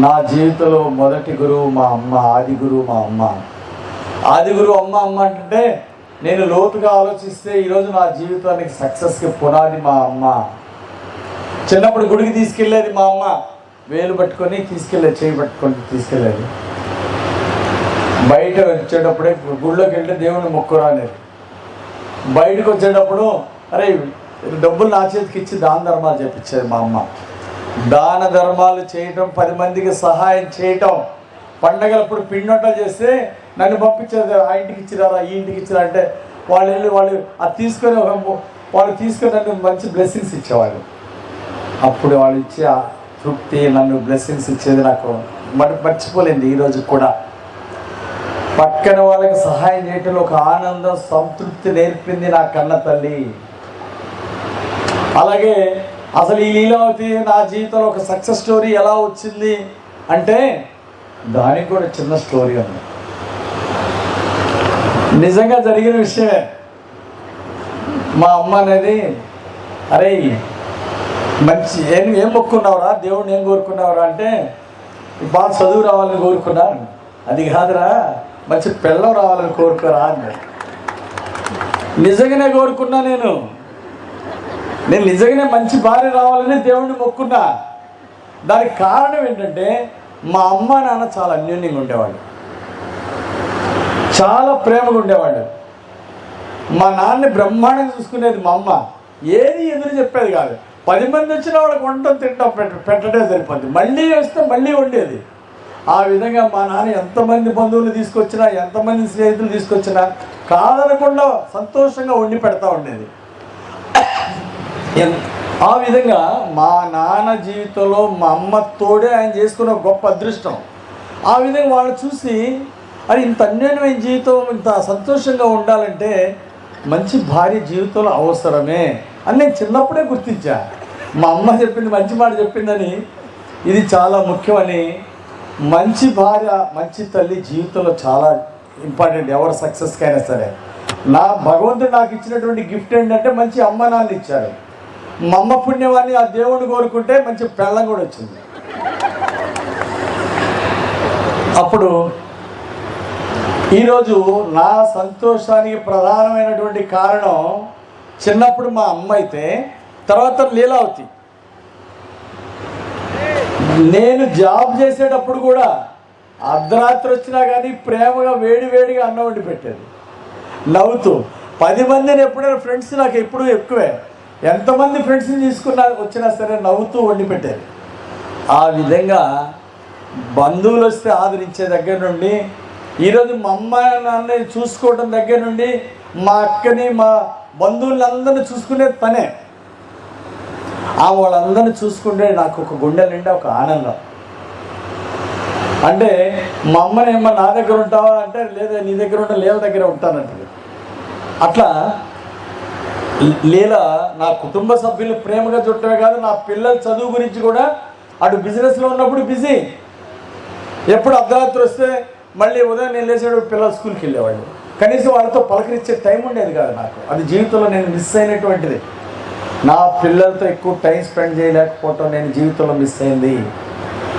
నా జీవితంలో మొదటి గురువు మా అమ్మ, ఆది గురువు మా అమ్మ. ఆది గురువు అమ్మ అంటే నేను లోతుగా ఆలోచిస్తే ఈరోజు నా జీవితానికి సక్సెస్కి పునాది మా అమ్మ. చిన్నప్పుడు గుడికి తీసుకెళ్ళేది మా అమ్మ, వేలు పట్టుకొని తీసుకెళ్ళేది, చేయి పట్టుకొని తీసుకెళ్ళేది. బయట వచ్చేటప్పుడే గుడిలోకి వెళ్తే దేవుని మొక్కురా అనేది. బయటకు వచ్చేటప్పుడు అరే డబ్బులు నా చేతికి ఇచ్చి దాన ధర్మాలు చేపించేది మా అమ్మ. దాన ధర్మాలు చేయటం, 10 మందికి సహాయం చేయటం, పండగలప్పుడు పిండొంటలు చేస్తే నన్ను పంపించేది. ఆ ఇంటికి ఇచ్చిరారా, ఈ ఇంటికి ఇచ్చిరా అంటే వాళ్ళు అది తీసుకొని వాళ్ళు తీసుకొని నన్ను మంచి బ్లెస్సింగ్స్ ఇచ్చేవాళ్ళు. అప్పుడు వాళ్ళు ఇచ్చే ఆ తృప్తి, నన్ను బ్లెస్సింగ్స్ ఇచ్చేది నాకు మర్చిపోలేదు ఈరోజు కూడా. పక్కన వాళ్ళకి సహాయం చేయటంలో ఒక ఆనందం, సంతృప్తి నేర్పింది నా కన్న తల్లి. అలాగే అసలు ఈ లీలావతి నా జీవితంలో ఒక సక్సెస్ స్టోరీ ఎలా వచ్చింది అంటే దానికి కూడా చిన్న స్టోరీ ఉంది. నిజంగా జరిగిన విషయమే. మా అమ్మ అనేది అరే మంచి ఏం మొక్కున్నావురా, దేవుడిని ఏం కోరుకున్నావురా అంటే బాగా చదువు రావాలని కోరుకున్నాను. అది కాదురా, మంచి పిల్లం రావాలని కోరుకోరా అన్నాడు. నిజంగానే కోరుకున్నా. నేను నిజంగానే మంచి భార్య రావాలని దేవుడిని మొక్కున్నా. దానికి కారణం ఏంటంటే మా అమ్మ నాన్న చాలా అన్యోన్యంగా ఉండేవాళ్ళు, చాలా ప్రేమగా ఉండేవాళ్ళు. మా నాన్నని బ్రహ్మాండంగా చూసుకునేది మా అమ్మ. ఏది ఎదురు చెప్పేది కాదు. 10 మంది వచ్చిన వాళ్ళకి వంటలు తింటాం పెట్టడే సరిపోద్ది. మళ్ళీ వస్తే మళ్ళీ వండేది. ఆ విధంగా మా నాన్న ఎంతమంది బంధువులు తీసుకొచ్చినా, ఎంతమంది స్నేహితులు తీసుకొచ్చినా కాదనకుండా సంతోషంగా వండి పెడతా ఉండేది. ఆ విధంగా మా నాన్న జీవితంలో మా అమ్మ తోడే ఆయన చేసుకున్న గొప్ప అదృష్టం. ఆ విధంగా వాళ్ళు చూసి అది ఇంత అన్యోన్యమైన జీవితం, ఇంత సంతోషంగా ఉండాలంటే మంచి భార్య జీవితంలో అవసరమే అని నేను చిన్నప్పుడే గుర్తించా. మా అమ్మ చెప్పింది, మంచి మాట చెప్పిందని, ఇది చాలా ముఖ్యమని. మంచి భార్య, మంచి తల్లి జీవితంలో చాలా ఇంపార్టెంట్ ఎవరు సక్సెస్కి అయినా సరే. నా భగవంతుడు నాకు ఇచ్చినటువంటి గిఫ్ట్ ఏంటంటే మంచి అమ్మ నాన్న ఇచ్చారు. మా అమ్మ పుణ్యవాన్ని ఆ దేవుడిని కోరుకుంటే మంచి పెళ్ళం కూడా వచ్చింది. అప్పుడు ఈరోజు నా సంతోషానికి ప్రధానమైనటువంటి కారణం చిన్నప్పుడు మా అమ్మ అయితే, తర్వాత లీలావతి. నేను జాబ్ చేసేటప్పుడు కూడా అర్ధరాత్రి వచ్చినా కానీ ప్రేమగా వేడివేడిగా అన్నం వండి పెట్టేది, నవ్వుతూ. 10 మందిని ఎప్పుడైనా ఫ్రెండ్స్ నాకు ఎప్పుడూ ఎక్కువే, ఎంతమంది ఫ్రెండ్స్ని వచ్చినా సరే నవ్వుతూ వండి పెట్టేది. ఆ విధంగా బంధువులు వస్తే ఆదరించే దగ్గర నుండి ఈరోజు మా అమ్మ నాన్నని చూసుకోవడం దగ్గర నుండి మా అక్కని, మా బంధువులందరినీ చూసుకునేది తనే. వాళ్ళందరినీ చూసుకుంటే నాకు ఒక గుండె నిండా ఒక ఆనందం. అంటే మా అమ్మని ఏమో నా దగ్గర ఉంటావా అంటే, లేదా నీ దగ్గర ఉంటా, లీల దగ్గర ఉంటానంటది. అట్లా లీల నా కుటుంబ సభ్యులు ప్రేమగా చుట్టమే కాదు, నా పిల్లల చదువు గురించి కూడా అటు బిజినెస్లో ఉన్నప్పుడు బిజీ. ఎప్పుడు అర్ధరాత్రి వస్తే మళ్ళీ ఉదయం నేను లేచేటప్పుడు పిల్లలు స్కూల్కి వెళ్ళేవాళ్ళు. కనీసం వాళ్ళతో పలకరించే టైం ఉండేది కాదు నాకు. అది జీవితంలో నేను మిస్ అయినటువంటిది. నా పిల్లలతో ఎక్కువ టైం స్పెండ్ చేయలేకపోవటం నేను జీవితంలో మిస్ అయింది.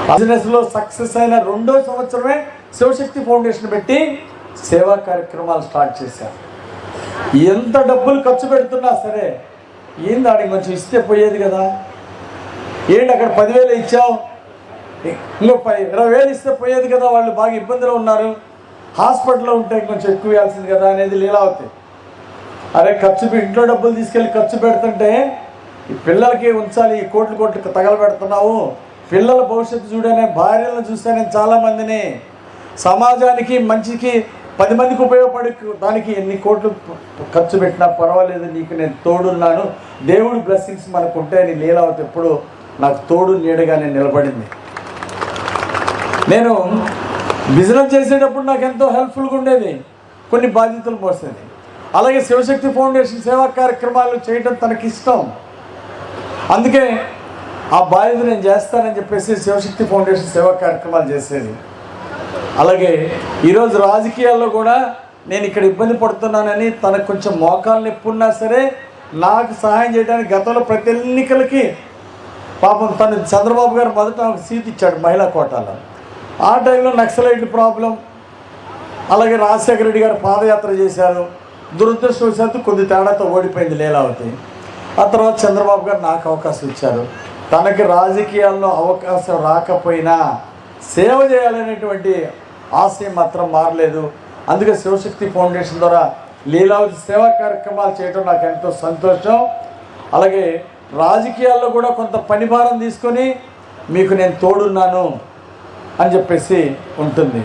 బిజినెస్లో సక్సెస్ అయిన 2వ సంవత్సరమే శివశక్తి ఫౌండేషన్ పెట్టి సేవా కార్యక్రమాలు స్టార్ట్ చేశాను. ఎంత డబ్బులు ఖర్చు పెడుతున్నా సరే ఏంది ఆడికి కొంచెం ఇస్తే పోయేది కదా, ఏంటి అక్కడ 10,000 ఇచ్చావు, ఇంకో 20,000 ఇస్తే పోయేది కదా, వాళ్ళు బాగా ఇబ్బందిలో ఉన్నారు, హాస్పిటల్లో ఉంటే కొంచెం ఎక్కువ ఇవ్వాల్సింది కదా అనేది లీలావతి. అరే ఇంట్లో డబ్బులు తీసుకెళ్ళి ఖర్చు పెడుతుంటే ఈ పిల్లలకి ఉంచాలి, ఈ కోట్లు తగలబెడుతున్నావు, పిల్లల భవిష్యత్తు చూడనే, భార్యలను చూస్తే నేను చాలామందిని, సమాజానికి మంచికి 10 మందికి ఉపయోగపడే దానికి ఎన్ని కోట్లు ఖర్చు పెట్టినా పర్వాలేదు, నీకు నేను తోడున్నాను, దేవుడి బ్లెస్సింగ్స్ మనకు ఉంటాయని లీలావతి ఎప్పుడు నాకు తోడు నీడగా నేను నిలబడింది. నేను బిజినెస్ చేసేటప్పుడు నాకు ఎంతో హెల్ప్ఫుల్గా ఉండేది, కొన్ని బాధ్యతలు మోసేది. అలాగే శివశక్తి ఫౌండేషన్ సేవా కార్యక్రమాలు చేయడం తనకి ఇష్టం. అందుకే ఆ బాధ్యత నేను చేస్తానని చెప్పేసి శివశక్తి ఫౌండేషన్ సేవా కార్యక్రమాలు చేసేది. అలాగే ఈరోజు రాజకీయాల్లో కూడా నేను ఇక్కడ ఇబ్బంది పడుతున్నానని తనకు కొంచెం మోకాలు నొప్పి ఉన్నా సరే నాకు సహాయం చేయడానికి గతంలో ప్రతి ఎన్నికలకి పాపం తను చంద్రబాబు గారు మొదట ఒక సీట్ ఇచ్చాడు మహిళా కోటాలో. ఆ టైంలో నక్సలైట్ ప్రాబ్లం, అలాగే రాజశేఖర రెడ్డి గారు పాదయాత్ర చేశారు. దురదృష్టవశాత్తు కొద్ది తేడాతో ఓడిపోయింది లీలావతి. ఆ తర్వాత చంద్రబాబు గారు నాకు అవకాశం ఇచ్చారు. తనకి రాజకీయాల్లో అవకాశం రాకపోయినా సేవ చేయాలనేటువంటి ఆశయం మాత్రం మారలేదు. అందుకే శివశక్తి ఫౌండేషన్ ద్వారా లీలావతి సేవా కార్యక్రమాలు చేయడం నాకు ఎంతో సంతోషం. అలాగే రాజకీయాల్లో కూడా కొంత పనిభారం తీసుకొని మీకు నేను తోడున్నాను అని చెప్పేసి ఉంటుంది.